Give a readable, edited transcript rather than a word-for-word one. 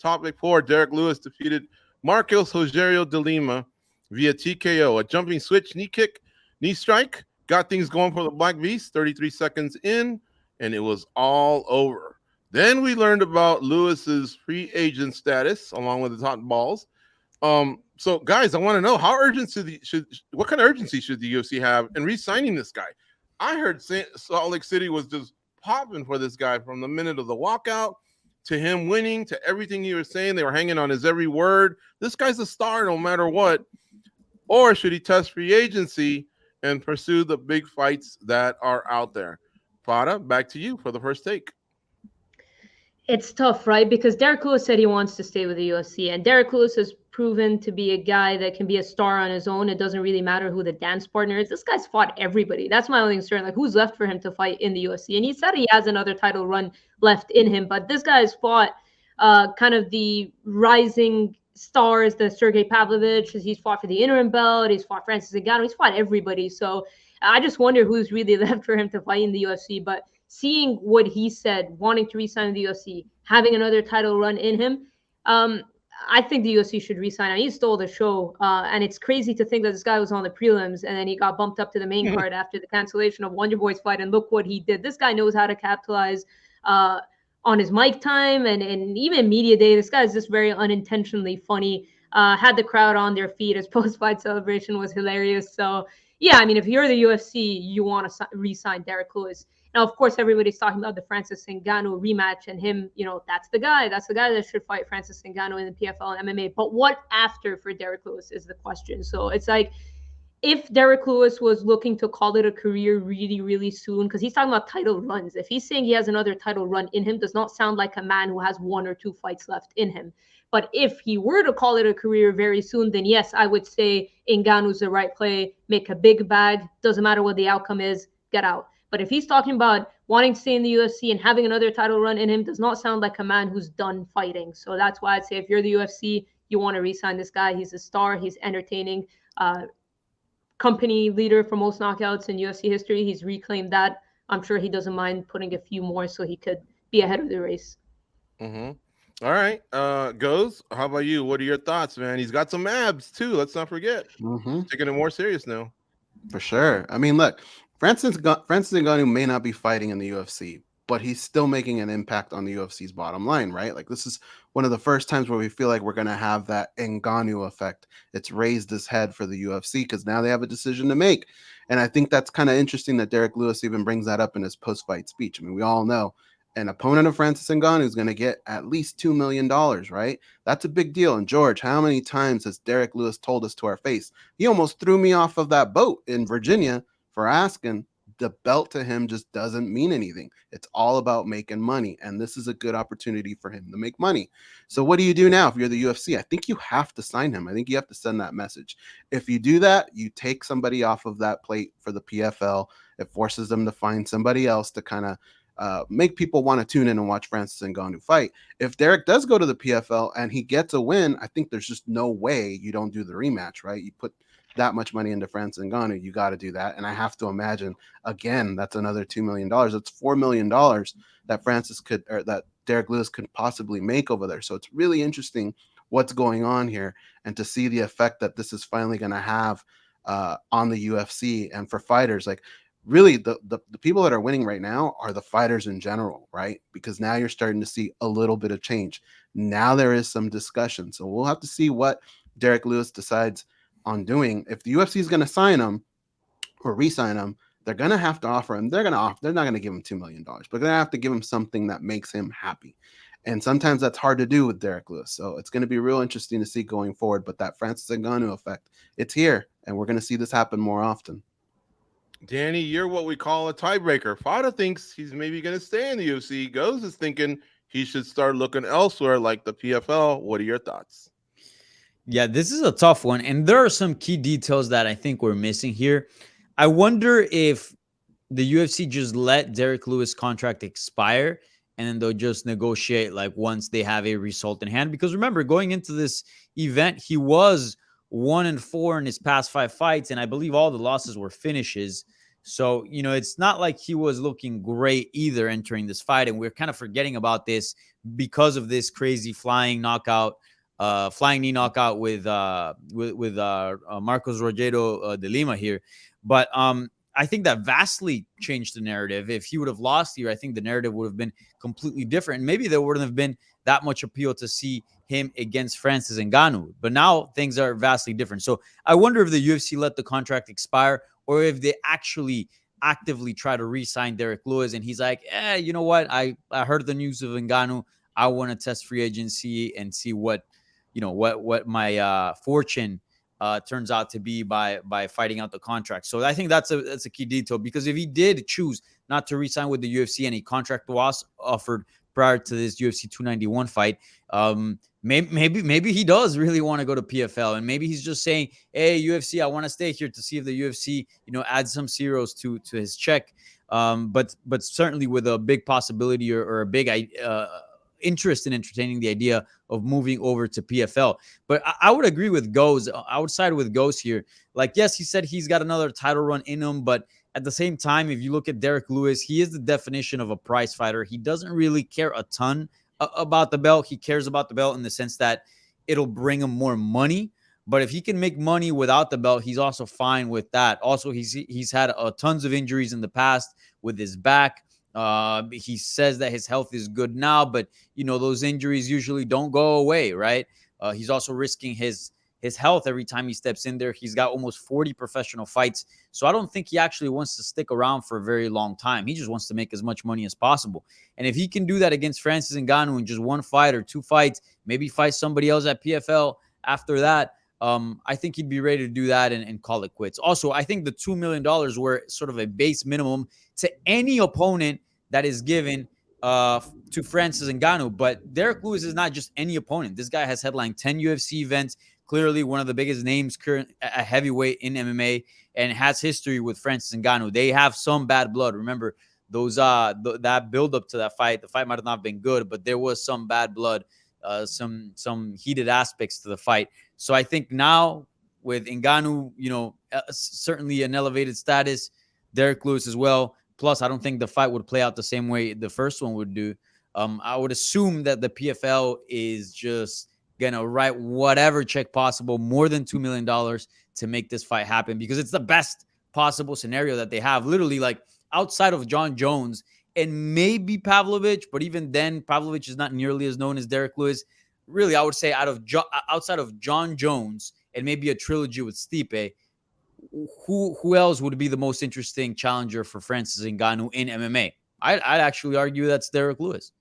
topic 4, Derrick Lewis defeated Marcos Rogerio de Lima via TKO. A jumping switch, knee kick, knee strike, got things going for the Black Beast. 33 seconds in, and it was all over. Then we learned about Lewis's free agent status, along with the hot balls. So guys, I want to know what kind of urgency should the UFC have in re-signing this guy? I heard Salt Lake City was just popping for this guy from the minute of the walkout to him winning to everything he was saying. They were hanging on his every word. This guy's a star no matter what. Or should he test free agency and pursue the big fights that are out there? Prada, back to you for the first take. It's tough, right? Because Derrick Lewis said he wants to stay with the UFC, and Derrick Lewis has proven to be a guy that can be a star on his own. It doesn't really matter who the dance partner is. This guy's fought everybody. That's my only concern. Like, who's left for him to fight in the UFC? And he said he has another title run left in him, but this guy has fought kind of the rising stars, the Sergey Pavlovich. He's fought for the interim belt. He's fought Francis Ngannou. He's fought everybody. So I just wonder who's really left for him to fight in the UFC. But seeing what he said, wanting to re-sign the UFC, having another title run in him, I think the UFC should re-sign him. He stole the show, and it's crazy to think that this guy was on the prelims and then he got bumped up to the main card after the cancellation of Wonder Boy's fight, and look what he did. This guy knows how to capitalize on his mic time and even media day. This guy is just very unintentionally funny. Had the crowd on their feet. His post-fight celebration was hilarious. So, yeah, I mean, if you're the UFC, you want to re-sign Derrick Lewis. Now, of course, everybody's talking about the Francis Ngannou rematch and him, that's the guy. That's the guy that should fight Francis Ngannou in the PFL and MMA. But what after for Derrick Lewis is the question. So it's like, if Derrick Lewis was looking to call it a career really, really soon, because he's talking about title runs. If he's saying he has another title run in him, does not sound like a man who has 1 or 2 fights left in him. But if he were to call it a career very soon, then yes, I would say Ngannou's the right play. Make a big bag. Doesn't matter what the outcome is. Get out. But if he's talking about wanting to stay in the UFC and having another title run in him, does not sound like a man who's done fighting. So that's why I'd say if you're the UFC, you want to re-sign this guy. He's a star. He's entertaining. Company leader for most knockouts in UFC history. He's reclaimed that. I'm sure he doesn't mind putting a few more so he could be ahead of the race. Mm-hmm. All right. Goes, how about you? What are your thoughts, man? He's got some abs too. Let's not forget. Taking it more serious now. For sure. I mean, look, Francis Ngannou may not be fighting in the UFC, but he's still making an impact on the UFC's bottom line, right? Like, this is one of the first times where we feel like we're going to have that Ngannou effect. It's raised his head for the UFC because now they have a decision to make. And I think that's kind of interesting that Derrick Lewis even brings that up in his post-fight speech. I mean, we all know an opponent of Francis Ngannou is going to get at least $2 million, right? That's a big deal. And George, how many times has Derrick Lewis told us to our face? He almost threw me off of that boat in Virginia for asking. The belt to him just doesn't mean anything. It's all about making money. And this is a good opportunity for him to make money. So what do you do now if you're the UFC? I think you have to sign him. I think you have to send that message. If you do that, you take somebody off of that plate for the PFL. It forces them to find somebody else to kind of make people want to tune in and watch Francis Ngannou fight. If Derrick does go to the PFL and he gets a win, I think there's just no way you don't do the rematch, right? You put that much money into Francis Ngannou, you got to do that. And I have to imagine, again, that's another $2 million. That's $4 million that Derrick Lewis could possibly make over there. So it's really interesting what's going on here and to see the effect that this is finally going to have on the UFC and for fighters. Like, really, the people that are winning right now are the fighters in general, right? Because now you're starting to see a little bit of change. Now there is some discussion. So we'll have to see what Derrick Lewis decides on doing. If the UFC is going to sign him or re-sign him, they're going to have to offer him. They're not going to give him $2 million, but they're going to have to give him something that makes him happy. And sometimes that's hard to do with Derrick Lewis. So it's going to be real interesting to see going forward. But that Francis Ngannou effect, it's here, and we're going to see this happen more often. Danny, you're what we call a tiebreaker. Fada thinks he's maybe going to stay in the UFC. Goes is thinking he should start looking elsewhere, like the PFL. What are your thoughts? Yeah, this is a tough one. And there are some key details that I think we're missing here. I wonder if the UFC just let Derrick Lewis' contract expire and then they'll just negotiate like once they have a result in hand. Because remember, going into this event, he was 1-4 in his past 5 fights. And I believe all the losses were finishes. So, it's not like he was looking great either entering this fight. And we're kind of forgetting about this because of this crazy flying knee knockout with Marcos Rogerio de Lima here. But I think that vastly changed the narrative. If he would have lost here, I think the narrative would have been completely different. And maybe there wouldn't have been that much appeal to see him against Francis Ngannou. But now things are vastly different. So I wonder if the UFC let the contract expire, or if they actually actively try to re-sign Derrick Lewis. And he's like, you know what? I heard the news of Ngannou. I want to test free agency and see what my fortune turns out to be by fighting out the contract. So I think that's a key detail, because if he did choose not to re-sign with the UFC and a contract was offered prior to this UFC 291 fight, maybe he does really want to go to PFL, and maybe he's just saying, hey, UFC, I want to stay here to see if the UFC adds some zeros to his check. But certainly with a big possibility or a big interest in entertaining the idea of moving over to PFL. But I would agree with Goes. I would side with Goes here. Like, yes, he said he's got another title run in him, but at the same time, if you look at Derrick Lewis, he is the definition of a prize fighter. He doesn't really care a ton about the belt. He cares about the belt in the sense that it'll bring him more money. But if he can make money without the belt, he's also fine with that. Also, he's had tons of injuries in the past with his back. He says that his health is good now, but those injuries usually don't go away, right? He's also risking his health every time he steps in there. He's got almost 40 professional fights, so I don't think he actually wants to stick around for a very long time. He just wants to make as much money as possible. And if he can do that against Francis Ngannou in just one fight or two fights, maybe fight somebody else at PFL after that, I think he'd be ready to do that and call it quits. Also, I think the $2 million were sort of a base minimum to any opponent that is given to Francis Ngannou. But Derrick Lewis is not just any opponent. This guy has headlined 10 UFC events, clearly one of the biggest names current at heavyweight in MMA, and has history with Francis Ngannou. They have some bad blood. Remember, those that build up to that fight, the fight might have not been good, but there was some bad blood, some heated aspects to the fight. So I think now with Ngannou, certainly an elevated status, Derrick Lewis as well. Plus, I don't think the fight would play out the same way the first one would do. I would assume that the PFL is just going to write whatever check possible, more than $2 million, to make this fight happen, because it's the best possible scenario that they have. Literally, like, outside of John Jones and maybe Pavlovich, but even then, Pavlovich is not nearly as known as Derrick Lewis. Really, I would say outside of John Jones and maybe a trilogy with Stipe, who else would be the most interesting challenger for Francis Ngannou in MMA? I'd actually argue that's Derrick Lewis.